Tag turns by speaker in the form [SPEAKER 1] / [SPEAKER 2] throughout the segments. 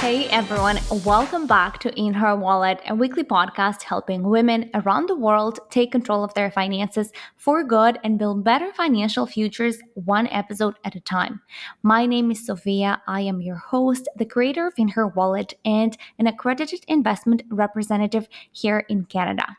[SPEAKER 1] Hey everyone, welcome back to In Her Wallet, a weekly podcast helping women around the world take control of their finances for good and build better financial futures one episode at a time. My name is Sofiia. I am your host, the creator of In Her Wallet, and an accredited investment representative here in Canada.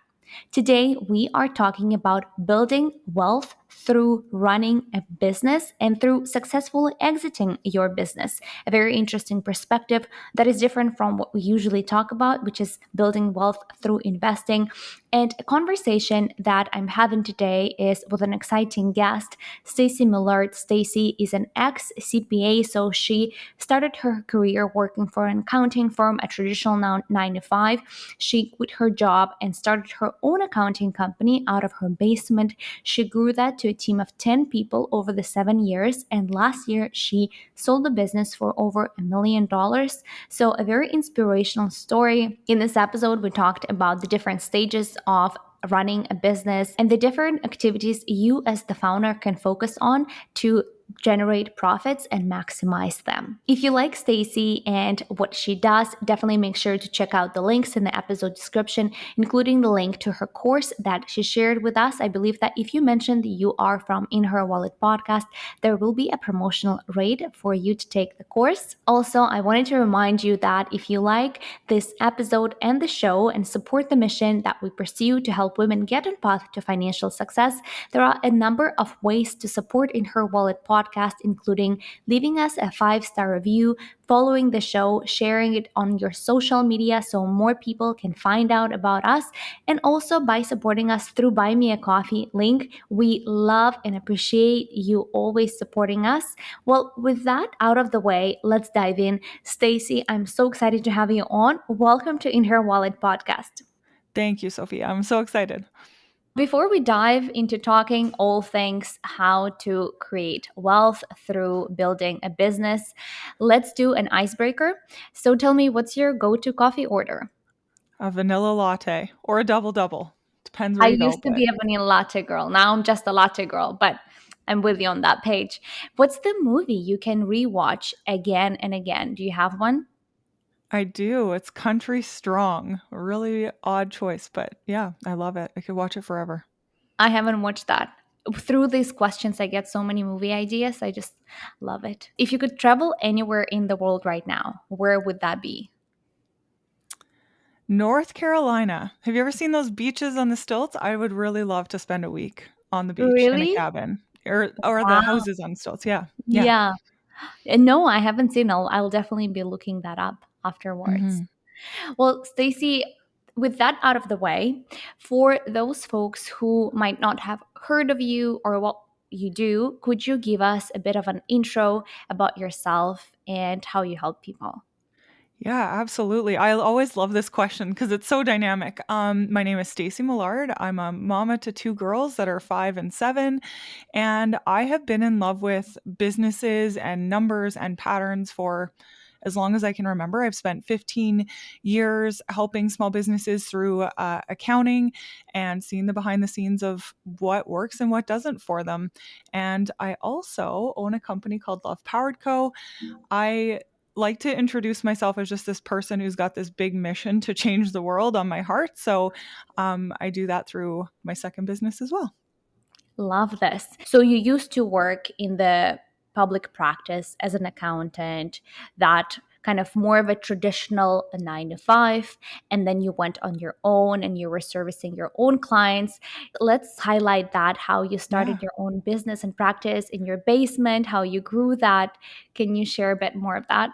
[SPEAKER 1] Today, we are talking about building wealth through running a business and through successfully exiting your business. A very interesting perspective that is different from what we usually talk about, which is building wealth through investing. And a conversation that I'm having today is with an exciting guest, Staci Millard. Staci is an ex CPA, so she started her career working for an accounting firm, a traditional 9 to 5. She quit her job and started her own accounting company out of her basement. She grew that to a team of 10 people over the 7 years, and last year she sold the business for over $1 million. So, a very inspirational story. In this episode, we talked about the different stages of running a business and the different activities you as the founder can focus on to generate profits and maximize them. If you like Staci and what she does, definitely make sure to check out the links in the episode description, including the link to her course that she shared with us. I believe that if you mentioned you are from In Her Wallet podcast, there will be a promotional rate for you to take the course. Also, I wanted to remind you that if you like this episode and the show and support the mission that we pursue to help women get on path to financial success, there are a number of ways to support In Her Wallet podcast, including leaving us a 5-star review, following the show, sharing it on your social media so more people can find out about us, and also by supporting us through Buy Me a Coffee link. We love and appreciate you always supporting us. Well, with that out of the way, let's dive in. Staci, I'm so excited to have you on. Welcome to In Her Wallet podcast.
[SPEAKER 2] Thank you, Sophia. I'm so excited.
[SPEAKER 1] Before we dive into talking all things how to create wealth through building a business, let's do an icebreaker. So tell me, what's your go-to coffee order?
[SPEAKER 2] A vanilla latte or a double double. Depends where
[SPEAKER 1] I
[SPEAKER 2] you go,
[SPEAKER 1] used to
[SPEAKER 2] but
[SPEAKER 1] be a vanilla latte girl. Now I'm just a latte girl, but I'm with you on that page. What's the movie you can rewatch again and again? Do you have one?
[SPEAKER 2] I do. It's Country Strong. A really odd choice, but yeah, I love it. I could watch it forever.
[SPEAKER 1] I haven't watched that. Through these questions, I get so many movie ideas. I just love it. If you could travel anywhere in the world right now, where would that be?
[SPEAKER 2] North Carolina. Have you ever seen those beaches on the stilts? I would really love to spend a week on the beach in a
[SPEAKER 1] Really?
[SPEAKER 2] cabin or the
[SPEAKER 1] Wow.
[SPEAKER 2] houses on stilts. Yeah. Yeah.
[SPEAKER 1] Yeah. No, I haven't seen. I'll definitely be looking that up afterwards.
[SPEAKER 2] Mhm.
[SPEAKER 1] Well, Staci, with that out of the way, for those folks who might not have heard of you or what you do, could you give us a bit of an intro about yourself and how you help people?
[SPEAKER 2] Yeah, absolutely. I always love this question because it's so dynamic. My name is Staci Millard. I'm a mama to two girls that are 5 and 7, and I have been in love with businesses and numbers and patterns for as long as I can remember. I've spent 15 years helping small businesses through accounting and seeing the behind the scenes of what works and what doesn't for them. And I also own a company called Love Powered Co. I like to introduce myself as just this person who's got this big mission to change the world on my heart. So I do that through my second business as well.
[SPEAKER 1] Love this. So you used to work in the public practice as an accountant, that kind of more of a traditional 9 to 5, and then you went on your own and you were servicing your own clients. Let's highlight that, how you started
[SPEAKER 2] Yeah.
[SPEAKER 1] your own business and practice in your basement, how you grew that. Can you share a bit more of that?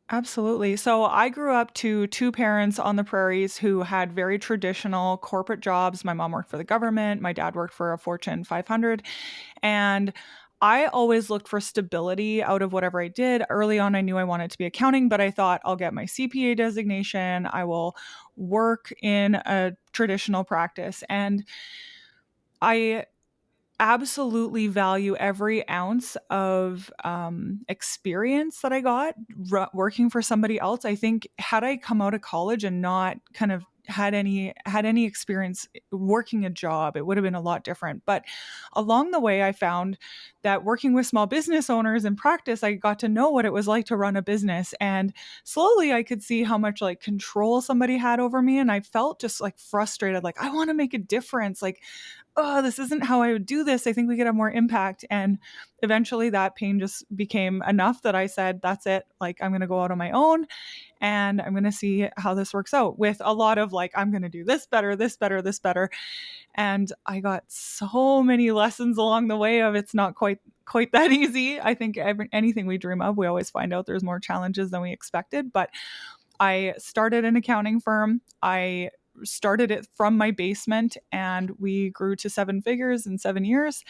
[SPEAKER 2] Absolutely. So I grew up to two parents on the prairies who had very traditional corporate jobs. My mom worked for the government, my dad worked for a Fortune 500. And I always looked for stability out of whatever I did. Early on, I knew I wanted to be accounting, but I thought I'll get my CPA designation. I will work in a traditional practice. And I absolutely value every ounce of experience that I got working for somebody else. I think had I come out of college and not kind of had any experience working a job, it would have been a lot different. But along the way, I found that working with small business owners in practice, I got to know what it was like to run a business. And slowly I could see how much like control somebody had over me. And I felt just like frustrated, like, I want to make a difference. Like, oh, this isn't how I would do this. I think we could have more impact. And eventually that pain just became enough that I said, that's it. Like, I'm going to go out on my own and I'm going to see how this works out, with a lot of like, I'm going to do this better, this better, this better. And I got so many lessons along the way of it's not quite that easy. I think anything we dream of, we always find out there's more challenges than we expected. But I started an accounting firm. I started it from my basement and we grew to 7 figures in 7 years.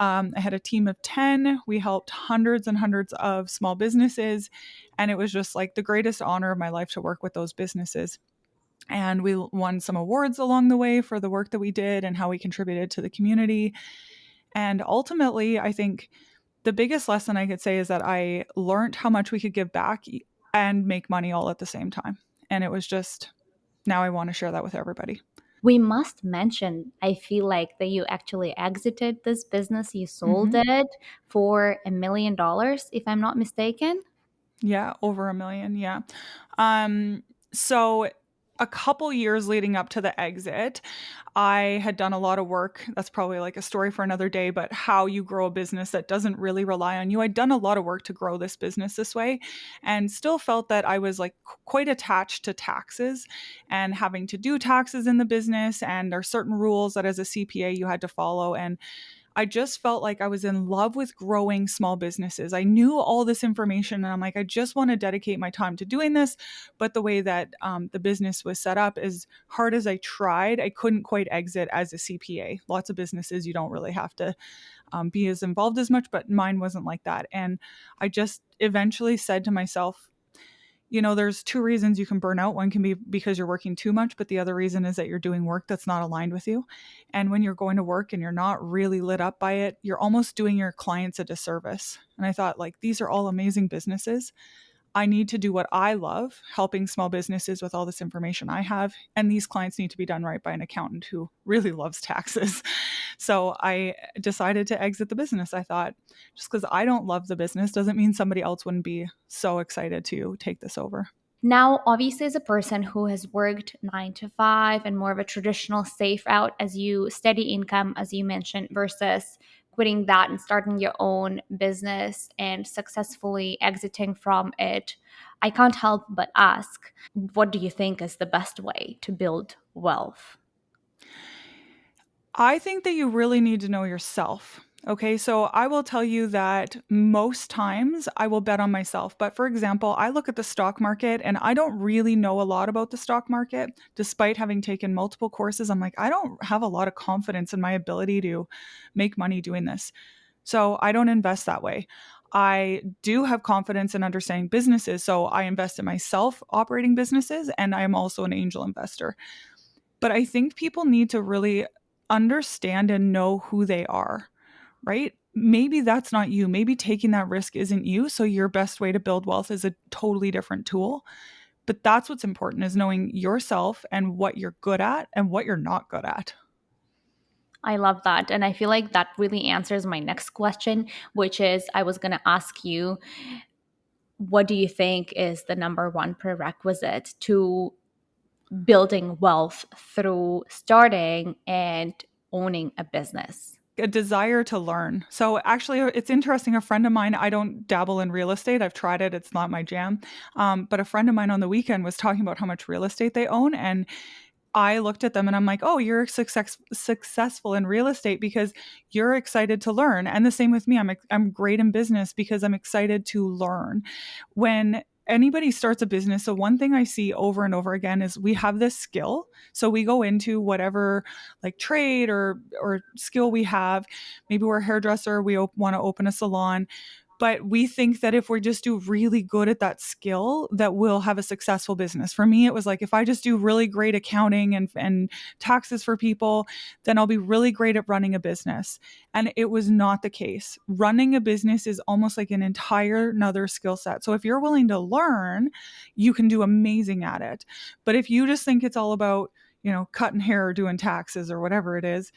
[SPEAKER 2] I had a team of 10. We helped hundreds and hundreds of small businesses. And it was just like the greatest honor of my life to work with those businesses. And we won some awards along the way for the work that we did and how we contributed to the community. And ultimately, I think the biggest lesson I could say is that I learned how much we could give back and make money all at the same time. And it was just, now I want to share that with everybody.
[SPEAKER 1] We must mention, I feel like, that you actually exited this business. You sold it for $1 million, if I'm not mistaken.
[SPEAKER 2] Yeah, over 1 million. Yeah. So a couple years leading up to the exit, I had done a lot of work. That's probably like a story for another day, but how you grow a business that doesn't really rely on you. I'd done a lot of work to grow this business this way and still felt that I was like quite attached to taxes and having to do taxes in the business. And there are certain rules that as a CPA you had to follow. And I just felt like I was in love with growing small businesses. I knew all this information and I'm like, I just want to dedicate my time to doing this. But the way that the business was set up, as hard as I tried, I couldn't quite exit as a CPA. Lots of businesses, you don't really have to be as involved as much, but mine wasn't like that. And I just eventually said to myself, there's two reasons you can burn out. One can be because you're working too much, but the other reason is that you're doing work that's not aligned with you. And when you're going to work and you're not really lit up by it, you're almost doing your clients a disservice. And I thought, like, these are all amazing businesses. I need to do what I love, helping small businesses with all this information I have. And these clients need to be done right by an accountant who really loves taxes. So I decided to exit the business. I thought, just because I don't love the business doesn't mean somebody else wouldn't be so excited to take this over.
[SPEAKER 1] Now, obviously, as a person who has worked 9 to 5 and more of a traditional safe route, as you steady income, as you mentioned, versus quitting that and starting your own business and successfully exiting from it, I can't help but ask, what do you think is the best way to build wealth?
[SPEAKER 2] I think that you really need to know yourself. Okay, so I will tell you that most times I will bet on myself. But for example, I look at the stock market and I don't really know a lot about the stock market. Despite having taken multiple courses, I'm like, I don't have a lot of confidence in my ability to make money doing this. So I don't invest that way. I do have confidence in understanding businesses. So I invest in myself operating businesses, and I am also an angel investor. But I think people need to really understand and know who they are, right? Maybe that's not you. Maybe taking that risk isn't you. So your best way to build wealth is a totally different tool. But that's what's important, is knowing yourself and what you're good at and what you're not good at.
[SPEAKER 1] I love that. And I feel like that really answers my next question, which is, I was going to ask you, what do you think is the number one prerequisite to building wealth through starting and owning a business?
[SPEAKER 2] A desire to learn. So actually, it's interesting. A friend of mine, I don't dabble in real estate. I've tried it. It's not my jam. But a friend of mine on the weekend was talking about how much real estate they own. And I looked at them and I'm like, oh, you're successful in real estate because you're excited to learn. And the same with me. I'm great in business because I'm excited to learn. When anybody starts a business, so one thing I see over and over again is we have this skill. So we go into whatever like trade or skill we have. Maybe we're a hairdresser. We want to open a salon. But we think that if we just do really good at that skill, that we'll have a successful business. For me, it was like, if I just do really great accounting and taxes for people, then I'll be really great at running a business. And it was not the case. Running a business is almost like an entire another skill set. So if you're willing to learn, you can do amazing at it. But if you just think it's all about, cutting hair or doing taxes or whatever it is,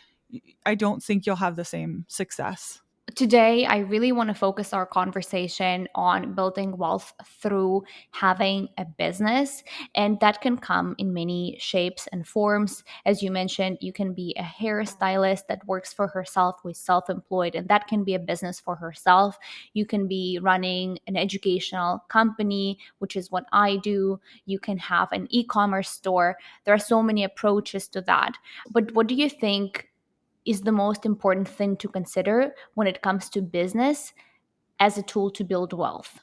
[SPEAKER 2] I don't think you'll have the same success.
[SPEAKER 1] Today, I really want to focus our conversation on building wealth through having a business. And that can come in many shapes and forms. As you mentioned, you can be a hairstylist that works for herself, who is self employed, and that can be a business for herself. You can be running an educational company, which is what I do. You can have an e commerce store. There are so many approaches to that. But what do you think is the most important thing to consider when it comes to business as a tool to build wealth?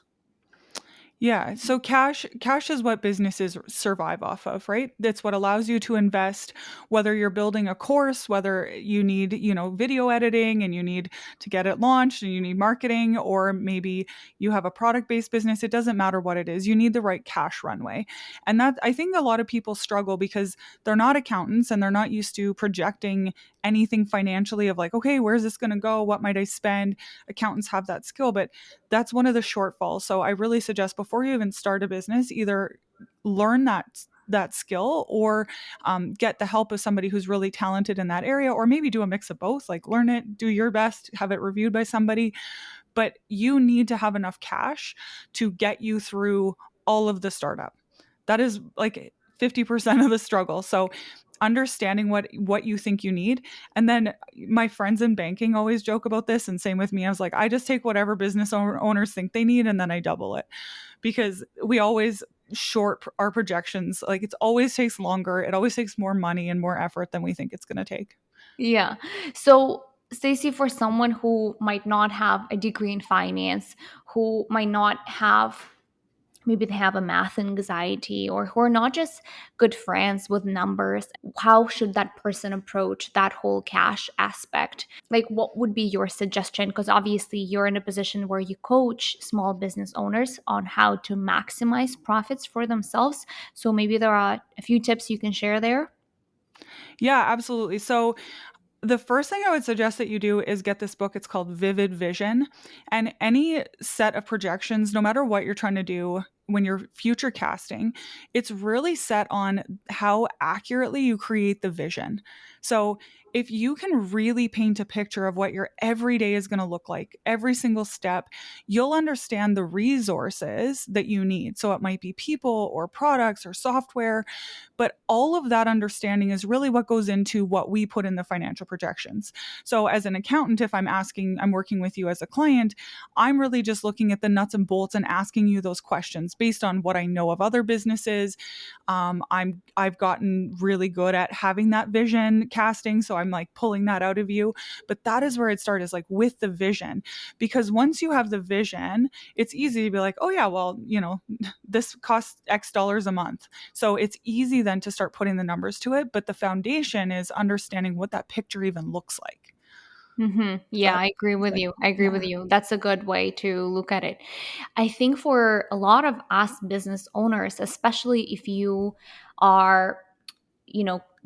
[SPEAKER 2] Yeah. So cash is what businesses survive off of, right? That's what allows you to invest, whether you're building a course, whether you need, video editing and you need to get it launched and you need marketing, or maybe you have a product-based business. It doesn't matter what it is. You need the right cash runway. And that, I think a lot of people struggle because they're not accountants and they're not used to projecting anything financially of like, okay, where's this going to go? What might I spend? Accountants have that skill, but that's one of the shortfalls. So I really suggest before you even start a business, either learn that skill or get the help of somebody who's really talented in that area, or maybe do a mix of both, like learn it, do your best, have it reviewed by somebody. But you need to have enough cash to get you through all of the startup. That is like 50% of the struggle. So understanding what you think you need. And then my friends in banking always joke about this, and same with me. I was like, I just take whatever business owners think they need and then I double it, because we always short our projections. Like, it always takes longer, it always takes more money and more effort than we think it's going to take.
[SPEAKER 1] Yeah. So, Stacey, for someone who might not have a degree in finance, who might not have, maybe they have a math anxiety, or who are not just good friends with numbers, how should that person approach that whole cash aspect? Like, what would be your suggestion? Because obviously you're in a position where you coach small business owners on how to maximize profits for themselves. So maybe there are a few tips you can share there.
[SPEAKER 2] Yeah, absolutely. So the first thing I would suggest that you do is get this book. It's called Vivid Vision. And any set of projections, no matter what you're trying to do when you're future casting, it's really set on how accurately you create the vision. So if you can really paint a picture of what your everyday is going to look like, every single step, you'll understand the resources that you need. So it might be people or products or software, but all of that understanding is really what goes into what we put in the financial projections. So as an accountant, if I'm working with you as a client, I'm really just looking at the nuts and bolts and asking you those questions based on what I know of other businesses. I've gotten really good at having that vision casting, so I'm like pulling that out of you. But that is where it starts, is like with the vision, because once you have the vision, it's easy to be like, oh yeah, well, this costs X dollars a month. So it's easy then to start putting the numbers to it. But the foundation is understanding what that picture even looks like. Does
[SPEAKER 1] Yeah,
[SPEAKER 2] that
[SPEAKER 1] I agree with
[SPEAKER 2] like,
[SPEAKER 1] you. I agree
[SPEAKER 2] yeah.
[SPEAKER 1] with you. That's a good way to look at it. I think for a lot of us business owners, especially if you are,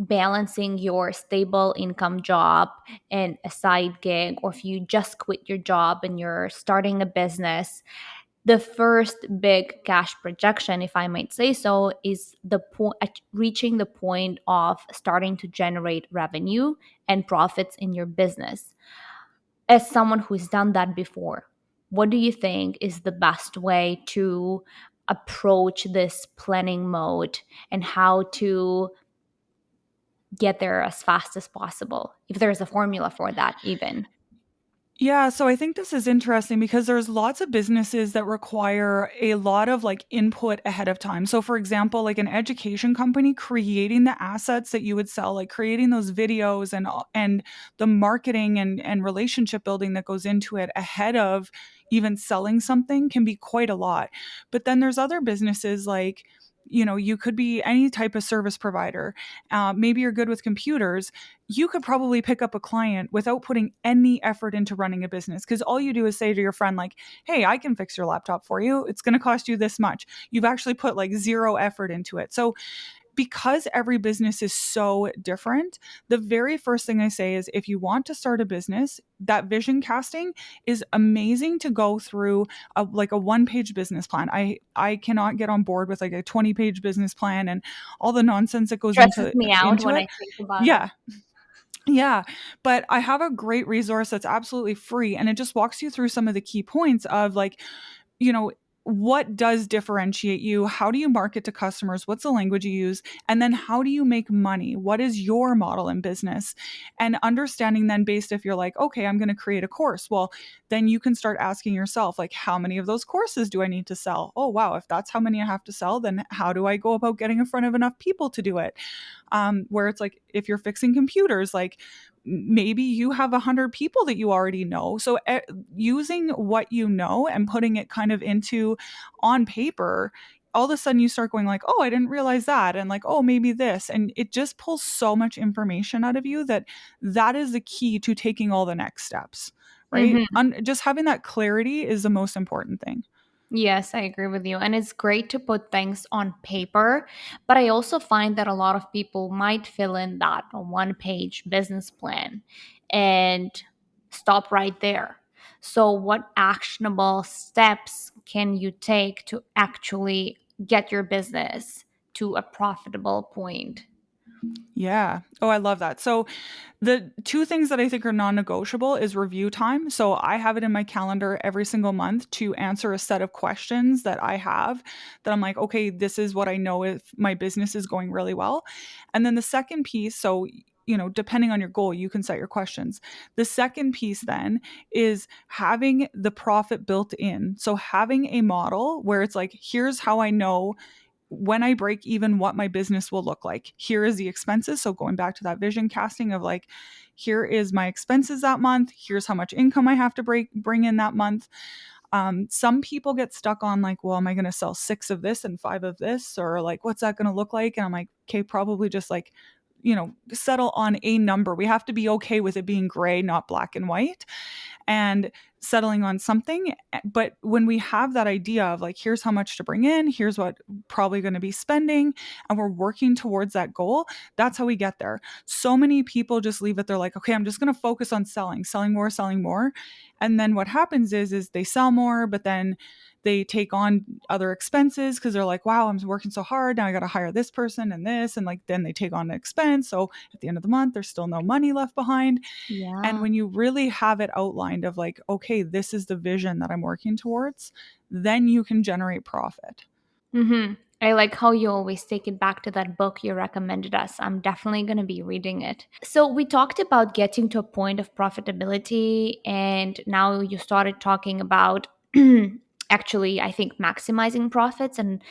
[SPEAKER 1] balancing your stable income job and a side gig, or if you just quit your job and you're starting a business, the first big cash projection, if I might say so, is the point, reaching the point of starting to generate revenue and profits in your business. As someone who's done that before, what do you think is the best way to approach this planning mode, and how to get there as fast as possible, if there's a formula for that even?
[SPEAKER 2] Yeah, so I think this is interesting because there's lots of businesses that require a lot of like input ahead of time. So for example, like an education company, creating the assets that you would sell, like creating those videos and the marketing and relationship building that goes into it ahead of even selling something can be quite a lot. But then there's other businesses like You could be any type of service provider. Maybe you're good with computers. You could probably pick up a client without putting any effort into running a business, because all you do is say to your friend, like, hey, I can fix your laptop for you. It's going to cost you this much. You've actually put like zero effort into it. So because every business is so different, the very first thing I say is, if you want to start a business, that vision casting is amazing to go through like a one-page business plan. I cannot get on board with like a 20-page business plan and all the nonsense that goes
[SPEAKER 1] Stresses
[SPEAKER 2] into
[SPEAKER 1] me out
[SPEAKER 2] into
[SPEAKER 1] when
[SPEAKER 2] it.
[SPEAKER 1] I think about it.
[SPEAKER 2] Yeah. Yeah, but I have a great resource that's absolutely free, and it just walks you through some of the key points of like, you know, what does differentiate you? How do you market to customers? What's the language you use? And then how do you make money? What is your model in business? And understanding then, based, if you're like, okay, I'm going to create a course, well, then you can start asking yourself, like, how many of those courses do I need to sell? Oh, wow. If that's how many I have to sell, then how do I go about getting in front of enough people to do it? Where it's like, if you're fixing computers, like, maybe you have 100 people that you already know. So using what you know and putting it kind of into on paper, all of a sudden you start going like, oh, I didn't realize that, and like, oh, maybe this, and it just pulls so much information out of you that that is the key to taking all the next steps, right?
[SPEAKER 1] Hmm.
[SPEAKER 2] Just having that clarity is the most important thing.
[SPEAKER 1] Yes, I agree with you. And it's great to put things on paper. But I also find that a lot of people might fill in that one page business plan and stop right there. So, what actionable steps can you take to actually get your business to a profitable point?
[SPEAKER 2] Yeah. Oh, I love that. So the two things that I think are non-negotiable is review time. So I have it in my calendar every single month to answer a set of questions that I have, that I'm like, okay, this is what I know if my business is going really well. And then the second piece, so depending on your goal, you can set your questions. The second piece then is having the profit built in. So having a model where it's like, here's how I know when I break even, what my business will look like. Here is the expenses. So going back to that vision casting of like, here is my expenses that month. Here's how much income I have to bring in that month. Some people get stuck on like, well, am I going to sell 6 of this and 5 of this? Or like, what's that going to look like? And I'm like, okay, probably just like, settle on a number. We have to be okay with it being gray, not black and white, and settling on something. But when we have that idea of like, here's how much to bring in, here's what probably going to be spending, and we're working towards that goal, that's how we get there. So many people just leave it. They're like, okay, I'm just going to focus on selling more, selling more. And then what happens is they sell more, but then they take on other expenses because they're like, wow, I'm working so hard. Now I got to hire this person and this. And like, then they take on an expense. So at the end of the month, there's still no money left behind. And
[SPEAKER 1] Yeah.
[SPEAKER 2] when you really have it outlined of like, okay, this is the vision that I'm working towards, then you can generate profit.
[SPEAKER 1] Mm-hmm. I like how you always take it back to that book you recommended us. I'm definitely going to be reading it. So, we talked about getting to a point of profitability, and now you started talking about actually, I think, maximizing profits. And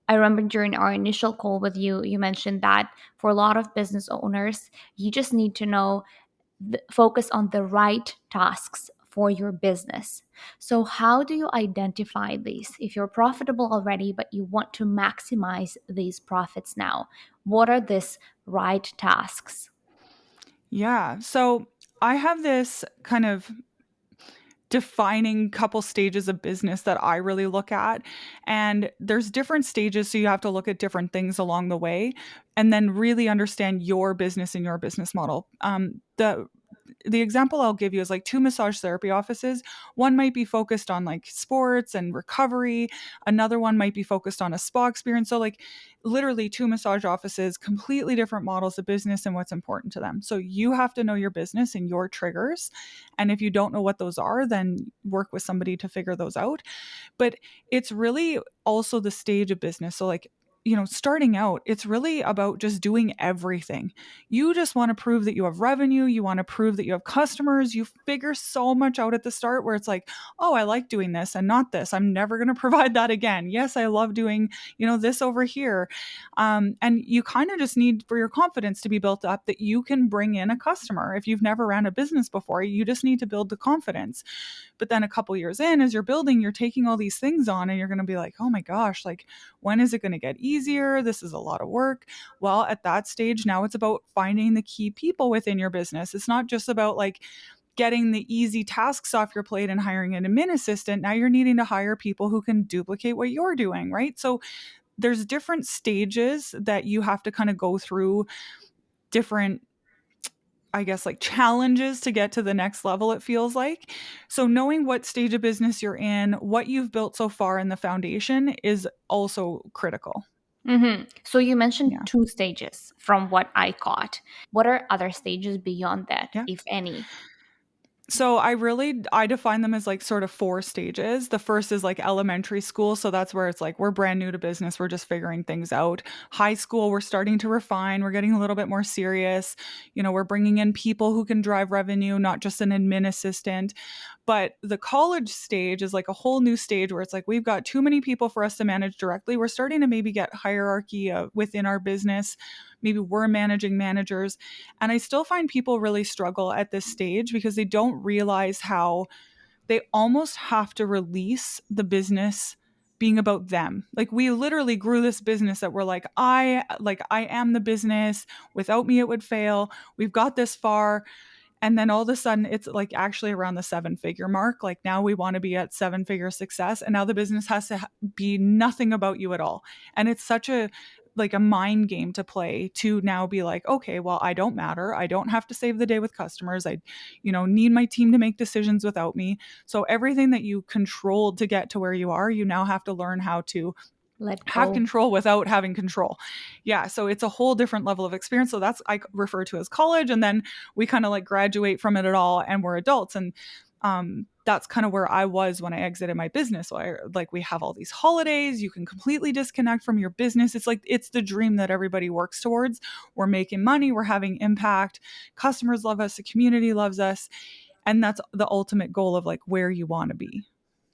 [SPEAKER 1] I remember during our initial call with you, you mentioned that for a lot of business owners, you just need to know focus on the right tasks for your business. So, how do you identify these? If you're profitable already, but you want to maximize these profits now, what are these right tasks?
[SPEAKER 2] Yeah. So I have this kind of defining couple stages of business that I really look at. And there's different stages. So you have to look at different things along the way and then really understand your business and your business model. The example I'll give you is like 2 massage therapy offices. One might be focused on like sports and recovery. Another one might be focused on a spa experience. So like literally 2 massage offices, completely different models of business and what's important to them. So you have to know your business and your triggers. And if you don't know what those are, then work with somebody to figure those out. But it's really also the stage of business. So like, starting out, it's really about just doing everything. You just want to prove that you have revenue. You want to prove that you have customers. You figure so much out at the start where it's like, oh, I like doing this and not this. I'm never going to provide that again. Yes, I love doing, this over here. And you kind of just need for your confidence to be built up that you can bring in a customer. If you've never ran a business before, you just need to build the confidence. But then a couple years in, as you're building, you're taking all these things on and you're going to be like, oh my gosh, like when is it going to get easier? easier. This is a lot of work. Well, at that stage, now it's about finding the key people within your business. It's not just about like getting the easy tasks off your plate and hiring an admin assistant. Now you're needing to hire people who can duplicate what you're doing, right? So there's different stages that you have to kind of go through, different, I guess, like challenges to get to the next level, it feels like. So knowing what stage of business you're in, what you've built so far in the foundation is also critical.
[SPEAKER 1] So you mentioned
[SPEAKER 2] Yeah.
[SPEAKER 1] two stages from what I caught. What are other stages beyond that,
[SPEAKER 2] Yeah.
[SPEAKER 1] if any?
[SPEAKER 2] So I define them as like sort of four stages. The first is like elementary school, so that's where it's like we're brand new to business, we're just figuring things out. High school, we're starting to refine, we're getting a little bit more serious. We're bringing in people who can drive revenue, not just an admin assistant. But the college stage is like a whole new stage where it's like we've got too many people for us to manage directly. We're starting to maybe get hierarchy within our business. Maybe we're managing managers. And I still find people really struggle at this stage because they don't realize how they almost have to release the business being about them. Like we literally grew this business that we're like I am the business. Without me it would fail. We've got this far. And then all of a sudden, it's like actually around the 7-figure mark. Like now we want to be at 7-figure success. And now the business has to be nothing about you at all. And it's such a like a mind game to play to now be like, okay, well, I don't matter. I don't have to save the day with customers. I, need my team to make decisions without me. So everything that you controlled to get to where you are, you now have to learn how to
[SPEAKER 1] Let
[SPEAKER 2] have
[SPEAKER 1] go.
[SPEAKER 2] control without having control. Yeah, so it's a whole different level of experience. So that's I refer to as college, and then we kind of like graduate from it at all, and we're adults. And that's kind of where I was when I exited my business. So like we have all these holidays, you can completely disconnect from your business. It's like it's the dream that everybody works towards. We're making money, we're having impact, customers love us, the community loves us, and that's the ultimate goal of like where you want to be.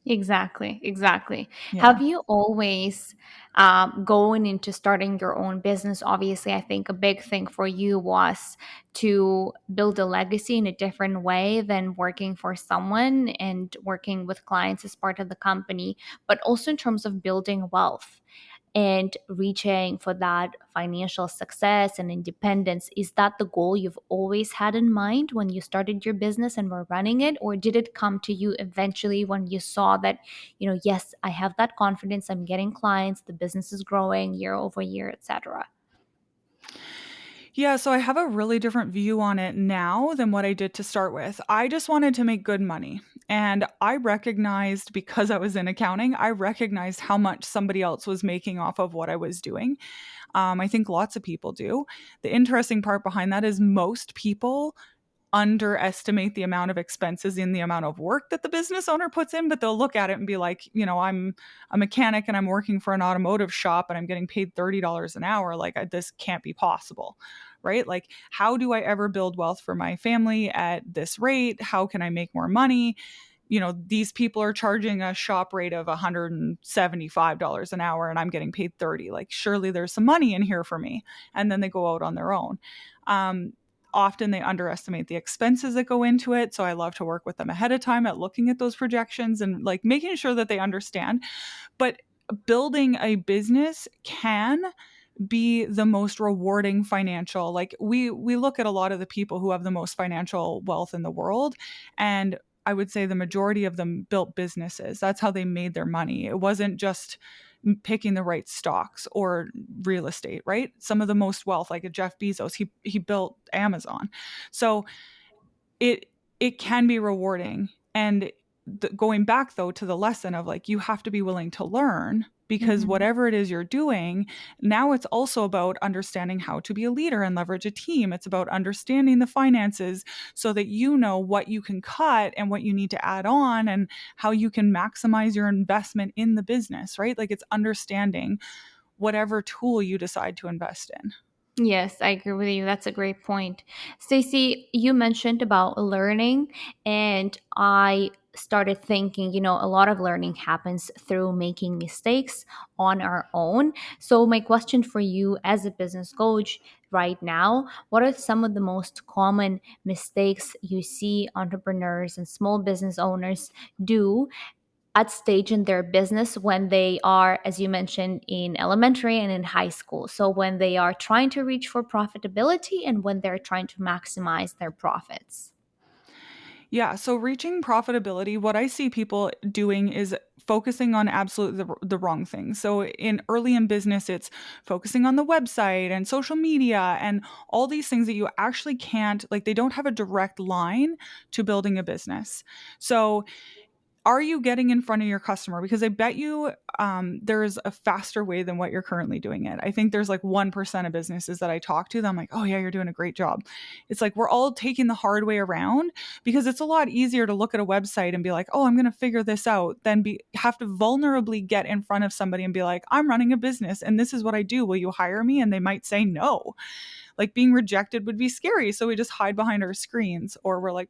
[SPEAKER 1] Exactly, exactly.
[SPEAKER 2] Yeah.
[SPEAKER 1] Have you always, going into starting your own business? Obviously, I think a big thing for you was to build a legacy in a different way than working for someone and working with clients as part of the company, but also in terms of building wealth and reaching for that financial success and independence. Is that the goal you've always had in mind when you started your business and were running it? Or did it come to you eventually when you saw that, yes, I have that confidence, I'm getting clients, the business is growing year over year, etc.?
[SPEAKER 2] Yeah, so I have a really different view on it now than what I did to start with. I just wanted to make good money. And I recognized, because I was in accounting, I recognized how much somebody else was making off of what I was doing. I think lots of people do. The interesting part behind that is most people underestimate the amount of expenses in the amount of work that the business owner puts in, but they'll look at it and be like, I'm a mechanic and I'm working for an automotive shop and I'm getting paid $30 an hour. Like, this can't be possible, right? Like, how do I ever build wealth for my family at this rate? How can I make more money? These people are charging a shop rate of $175 an hour and I'm getting paid 30. Like, surely there's some money in here for me. And then they go out on their own. Often they underestimate the expenses that go into it. So I love to work with them ahead of time at looking at those projections and like making sure that they understand. But building a business can be the most rewarding financial, like we look at a lot of the people who have the most financial wealth in the world, and I would say the majority of them built businesses. That's how they made their money. It wasn't just picking the right stocks or real estate, right? Some of the most wealth, like a Jeff Bezos, he built Amazon. So it it can be rewarding. And going back though to the lesson of like you have to be willing to learn, because
[SPEAKER 1] Mhm.
[SPEAKER 2] whatever it is you're doing now, it's also about understanding how to be a leader and leverage a team. It's about understanding the finances so that you know what you can cut and what you need to add on and how you can maximize your investment in the business, right? Like, it's understanding whatever tool you decide to invest in.
[SPEAKER 1] Yes, I agree with you. That's a great point. Stacey, you mentioned about learning, and I started thinking, a lot of learning happens through making mistakes on our own. So, my question for you as a business coach right now, what are some of the most common mistakes you see entrepreneurs and small business owners do? at stage in their business when they are, as you mentioned, in elementary and in high school. So when they are trying to reach for profitability and when they're trying to maximize their profits.
[SPEAKER 2] Yeah, so reaching profitability, what I see people doing is focusing on absolutely the wrong things. So early in business, it's focusing on the website and social media and all these things that you actually can't, like, they don't have a direct line to building a business. So are you getting in front of your customer? Because I bet you there's a faster way than what you're currently doing it. I think there's like 1% of businesses that I talk to that I'm like, oh, yeah, you're doing a great job. It's like we're all taking the hard way around because it's a lot easier to look at a website and be like, oh, I'm going to figure this out than have to vulnerably get in front of somebody and be like, I'm running a business and this is what I do. Will you hire me? And they might say no. Like being rejected would be scary. So we just hide behind our screens, or we're like,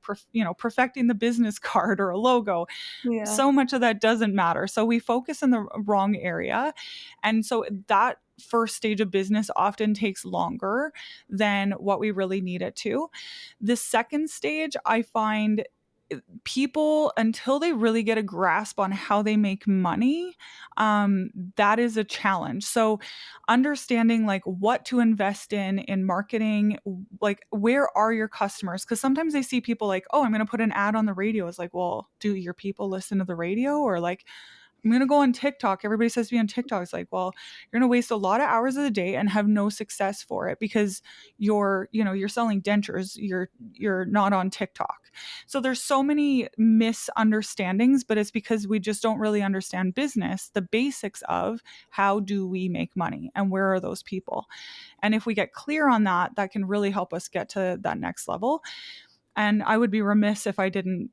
[SPEAKER 2] perfecting the business card or a logo.
[SPEAKER 1] Yeah.
[SPEAKER 2] So much of that doesn't matter. So we focus in the wrong area. And so that first stage of business often takes longer than what we really need it to. The second stage, I find people, until they really get a grasp on how they make money, that is a challenge. So understanding like what to invest in marketing, like where are your customers, because sometimes they see people like, oh, I'm going to put an ad on the radio. It's like, well, do your people listen to the radio? Or like, I'm going to go on TikTok. Everybody says to be on TikTok. It's like, well, you're going to waste a lot of hours of the day and have no success for it because you're selling dentures. You're not on TikTok. So there's so many misunderstandings, but it's because we just don't really understand business, the basics of how do we make money and where are those people. And if we get clear on that, that can really help us get to that next level. And I would be remiss if I didn't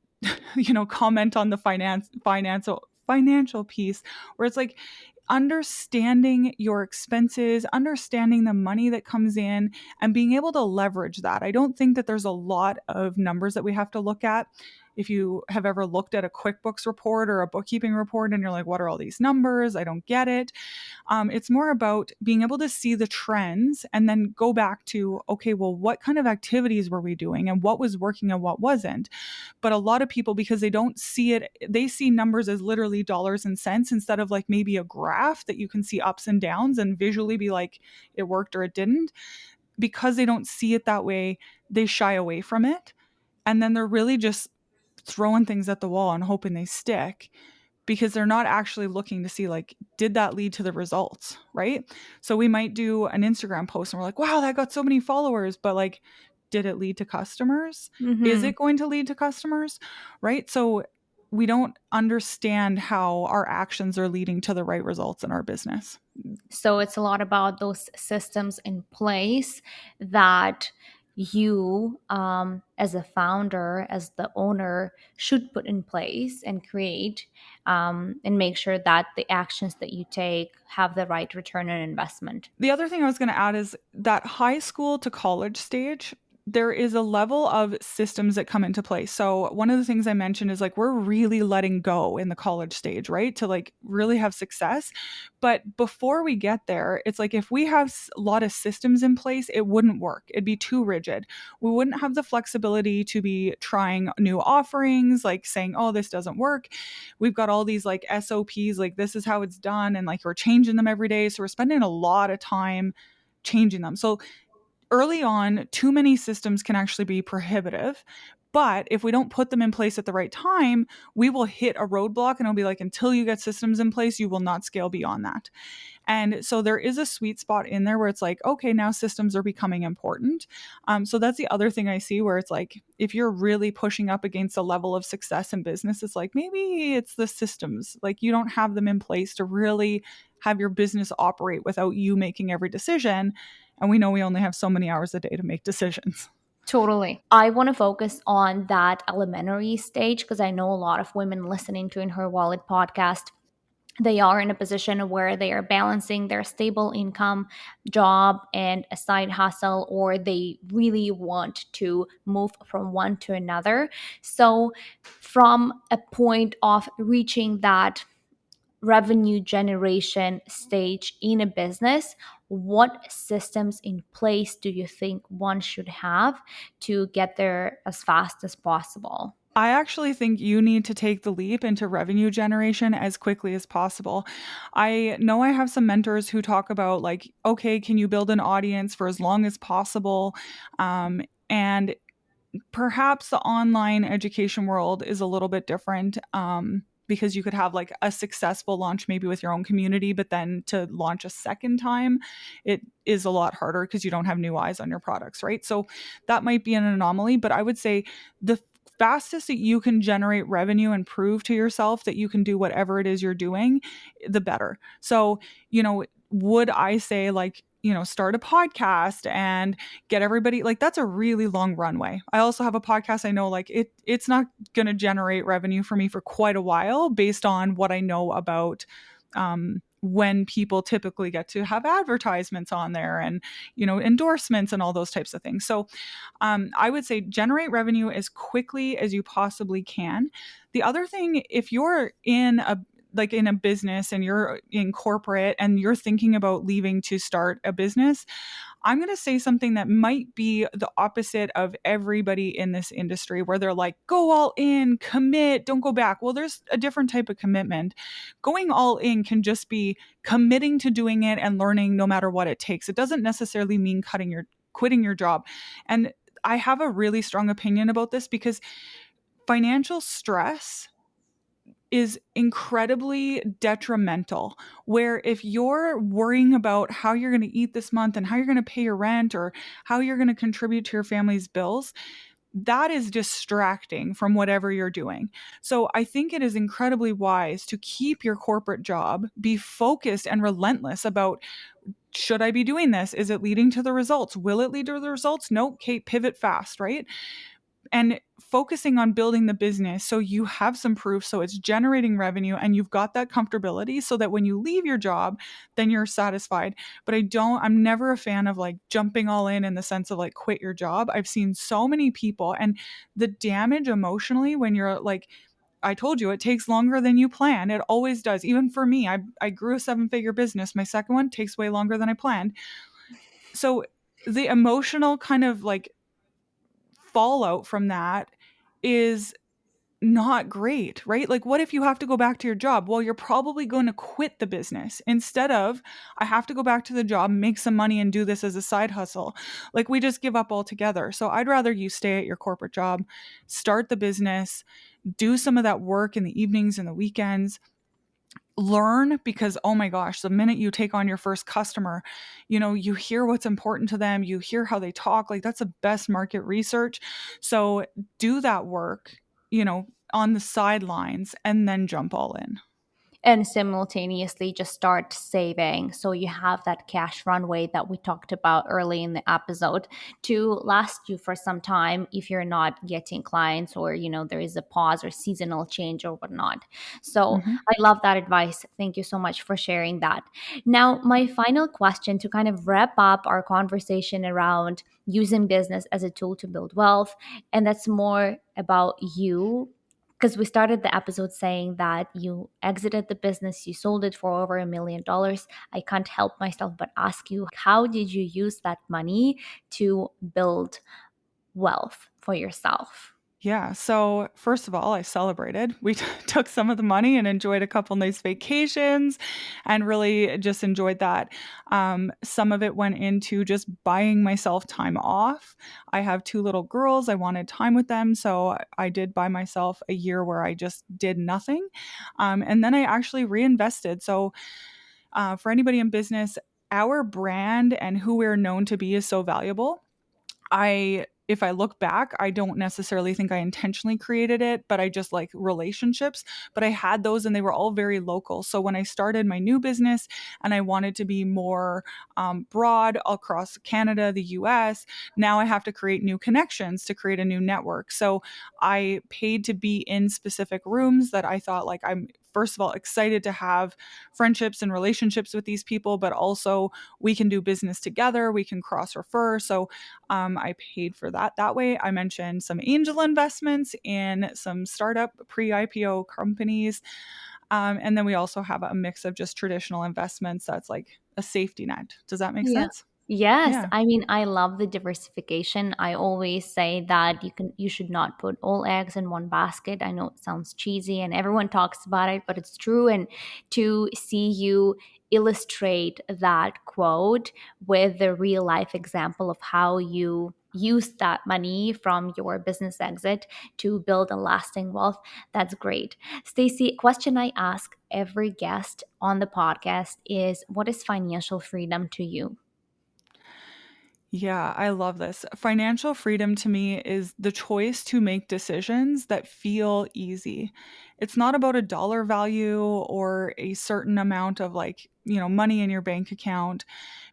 [SPEAKER 2] comment on the financial piece, where it's like understanding your expenses, understanding the money that comes in, and being able to leverage that. I don't think that there's a lot of numbers that we have to look at. If you have ever looked at a QuickBooks report or a bookkeeping report and you're like, what are all these numbers? I don't get it. It's more about being able to see the trends and then go back to, okay, well, what kind of activities were we doing and what was working and what wasn't? But a lot of people, because they don't see it, they see numbers as literally dollars and cents instead of like maybe a graph that you can see ups and downs and visually be like, it worked or it didn't. Because they don't see it that way, they shy away from it. And then they're really just throwing things at the wall and hoping they stick, because they're not actually looking to see, like, did that lead to the results, right? So we might do an Instagram post and we're like, wow, that got so many followers, but like, did it lead to customers? Is
[SPEAKER 1] Mm-hmm.
[SPEAKER 2] it going to lead to customers? Right? So we don't understand how our actions are leading to the right results in our business.
[SPEAKER 1] So it's a lot about those systems in place that you, as a founder, as the owner, should put in place and create, and make sure that the actions that you take have the right return on investment.
[SPEAKER 2] The other thing I was going to add is that high school to college stage, there is a level of systems that come into play. So one of the things I mentioned is like we're really letting go in the college stage, right? To like really have success. But before we get there, it's like if we have a lot of systems in place, it wouldn't work. It'd be too rigid. We wouldn't have the flexibility to be trying new offerings, like saying, oh, this doesn't work. We've got all these like SOPs, like this is how it's done. And like we're changing them every day. So we're spending a lot of time changing them. So early on, too many systems can actually be prohibitive. But if we don't put them in place at the right time, we will hit a roadblock and it'll be like, until you get systems in place, you will not scale beyond that. And so there is a sweet spot in there where it's like, okay, now systems are becoming important. So that's the other thing I see where it's like, if you're really pushing up against a level of success in business, it's like, maybe it's the systems. Like you don't have them in place to really have your business operate without you making every decision. And we know we only have so many hours a day to make decisions.
[SPEAKER 1] Totally. I want to focus on that elementary stage because I know a lot of women listening to In Her Wallet podcast, they are in a position where they are balancing their stable income job and a side hustle, or they really want to move from one to another. So from a point of reaching that revenue generation stage in a business, what systems in place do you think one should have to get there as fast as possible?
[SPEAKER 2] I actually think you need to take the leap into revenue generation as quickly as possible. I know I have some mentors who talk about, like, okay, can you build an audience for as long as possible? And perhaps the online education world is a little bit different, because you could have like a successful launch maybe with your own community, but then to launch a second time, it is a lot harder because you don't have new eyes on your products, right? So that might be an anomaly, but I would say the fastest that you can generate revenue and prove to yourself that you can do whatever it is you're doing, the better. So, would I say, like, start a podcast and get everybody, like, that's a really long runway. I also have a podcast. I know, like, it's not going to generate revenue for me for quite a while based on what I know about when people typically get to have advertisements on there and endorsements and all those types of things. So I would say generate revenue as quickly as you possibly can. The other thing, if you're in a business and you're in corporate and you're thinking about leaving to start a business, I'm going to say something that might be the opposite of everybody in this industry, where they're like, go all in, commit, don't go back. Well, there's a different type of commitment. Going all in can just be committing to doing it and learning no matter what it takes. It doesn't necessarily mean quitting your job. And I have a really strong opinion about this because financial stress is incredibly detrimental. Where if you're worrying about how you're going to eat this month and how you're going to pay your rent or how you're going to contribute to your family's bills, that is distracting from whatever you're doing. So I think it is incredibly wise to keep your corporate job, be focused and relentless about, should I be doing this? Is it leading to the results? Will it lead to the results? No, Kate, pivot fast, right? And focusing on building the business so you have some proof, so it's generating revenue and you've got that comfortability so that when you leave your job, then you're satisfied. But I'm never a fan of like jumping all in the sense of like quit your job. I've seen so many people, and the damage emotionally when you're like, I told you, it takes longer than you plan. It always does. Even for me, I grew a 7-figure business. My second one takes way longer than I planned. So the emotional kind of like fallout from that is not great, right? Like, what if you have to go back to your job? Well, you're probably going to quit the business instead of, I have to go back to the job, make some money, and do this as a side hustle. Like, we just give up altogether. So I'd rather you stay at your corporate job, start the business, do some of that work in the evenings and the weekends, learn, because oh my gosh, the minute you take on your first customer, you hear what's important to them, you hear how they talk, like that's the best market research. So do that work, on the sidelines, and then jump all in.
[SPEAKER 1] And simultaneously just start saving so you have that cash runway that we talked about early in the episode to last you for some time if you're not getting clients, or there is a pause or seasonal change or whatnot. So
[SPEAKER 2] Hmm.
[SPEAKER 1] I love that advice. Thank you so much for sharing that. Now, my final question to kind of wrap up our conversation around using business as a tool to build wealth, and that's more about you, because we started the episode saying that you exited the business, you sold it for over $1 million. I can't help myself but ask you, how did you use that money to build wealth for yourself?
[SPEAKER 2] Yeah. So, first of all, I celebrated. We took some of the money and enjoyed a couple nice vacations and really just enjoyed that. Some of it went into just buying myself time off. I have 2 little girls. I wanted time with them. So, I did buy myself a year where I just did nothing. And then I actually reinvested. So, for anybody in business, our brand and who we're known to be is so valuable. If I look back, I don't necessarily think I intentionally created it, but I just like relationships. But I had those and they were all very local. So when I started my new business and I wanted to be more broad across Canada, the US, now I have to create new connections to create a new network. So I paid to be in specific rooms that I thought, like, I'm first of all excited to have friendships and relationships with these people, but also we can do business together, we can cross refer. So I paid for that way. I mentioned some angel investments in some startup pre-IPO companies. And then we also have a mix of just traditional investments that's like a safety net. Does that make
[SPEAKER 1] Yeah.
[SPEAKER 2] sense?
[SPEAKER 1] Yes,
[SPEAKER 2] Yeah.
[SPEAKER 1] I mean I love the diversification. I always say that you should not put all eggs in one basket. I know it sounds cheesy and everyone talks about it, but it's true. And to see you illustrate that quote with the real life example of how you use that money from your business exit to build a lasting wealth, that's great. Stacy, question I ask every guest on the podcast is, what is financial freedom to you?
[SPEAKER 2] Yeah, I love this. Financial freedom to me is the choice to make decisions that feel easy. It's not about a dollar value or a certain amount of money in your bank account,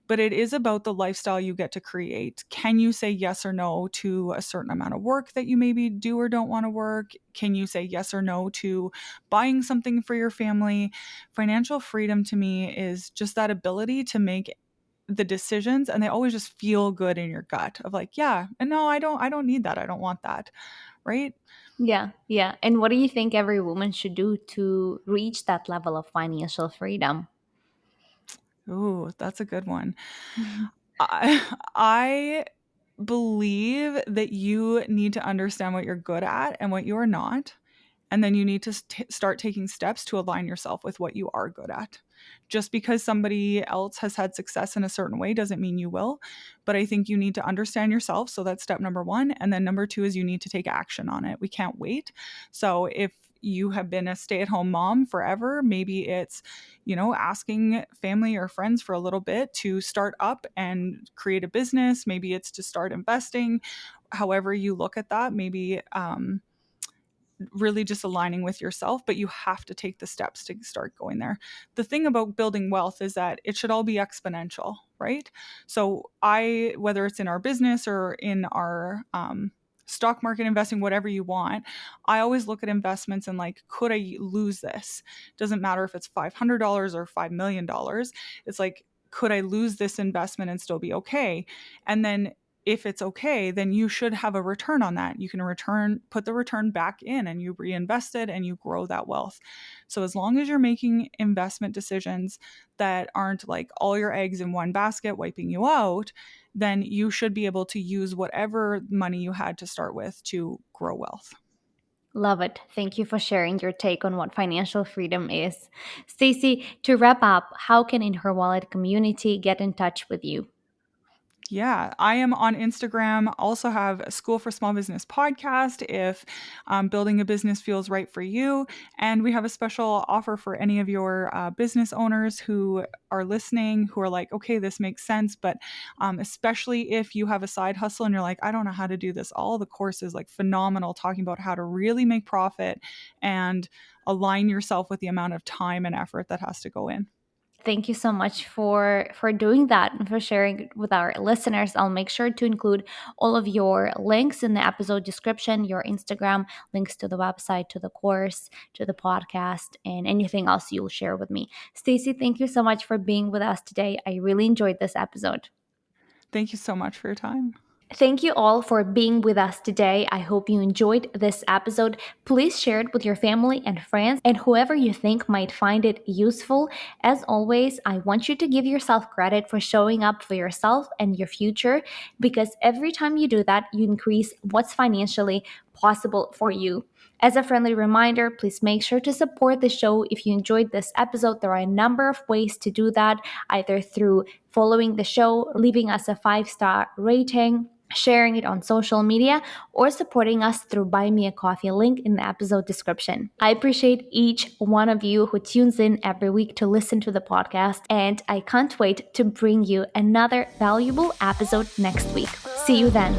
[SPEAKER 2] but it is about the lifestyle you get to create. Can you say yes or no to a certain amount of work that you maybe do or don't want to work? Can you say yes or no to buying something for your family? Financial freedom to me is just that ability to make the decisions, and they always just feel good in your gut of like, yeah, and no, I don't need that. I don't want that, right?
[SPEAKER 1] Yeah, yeah. And what do you think every woman should do to reach that level of financial freedom?
[SPEAKER 2] Ooh, that's a good one. I I believe that you need to understand what you're good at and what you are not. And then you need to start taking steps to align yourself with what you are good at. Just because somebody else has had success in a certain way doesn't mean you will. But I think you need to understand yourself. So that's step number one. And then number two is you need to take action on it. We can't wait. So if you have been a stay at home mom forever, maybe it's, asking family or friends for a little bit to start up and create a business. Maybe it's to start investing. However, you look at that, maybe really just aligning with yourself, but you have to take the steps to start going there. The thing about building wealth is that it should all be exponential, right? So, whether it's in our business or in our stock market investing, whatever you want, I always look at investments and like, could I lose this? Doesn't matter if it's $500 or $5 million. It's like, could I lose this investment and still be okay? And then if it's okay, then you should have a return on that. You can put the return back in and you reinvest it and you grow that wealth. So as long as you're making investment decisions that aren't like all your eggs in one basket wiping you out, then you should be able to use whatever money you had to start with to grow wealth.
[SPEAKER 1] Love it. Thank you for sharing your take on what financial freedom is. Stacy, to wrap up, how can In Her Wallet community get in touch with you?
[SPEAKER 2] Yeah, I am on Instagram. Also have a School for Small Business podcast if building a business feels right for you. And we have a special offer for any of your business owners who are listening, who are like, okay, this makes sense. But especially if you have a side hustle and you're like, I don't know how to do this. All the courses like phenomenal, talking about how to really make profit and align yourself with the amount of time and effort that has to go in.
[SPEAKER 1] Thank you so much for doing that and for sharing it with our listeners. I'll make sure to include all of your links in the episode description, your Instagram, links to the website, to the course, to the podcast, and anything else you'll share with me. Stacy, thank you so much for being with us today. I really enjoyed this episode.
[SPEAKER 2] Thank you so much for your time.
[SPEAKER 1] Thank you all for being with us today. I hope you enjoyed this episode. Please share it with your family and friends and whoever you think might find it useful. As always, I want you to give yourself credit for showing up for yourself and your future, because every time you do that, you increase what's financially possible for you. As a friendly reminder, please make sure to support the show if you enjoyed this episode. There are a number of ways to do that, either through following the show, leaving us a 5-star rating, sharing it on social media, or supporting us through Buy Me a Coffee link in the episode description. I appreciate each one of you who tunes in every week to listen to the podcast, and I can't wait to bring you another valuable episode next week. See you then.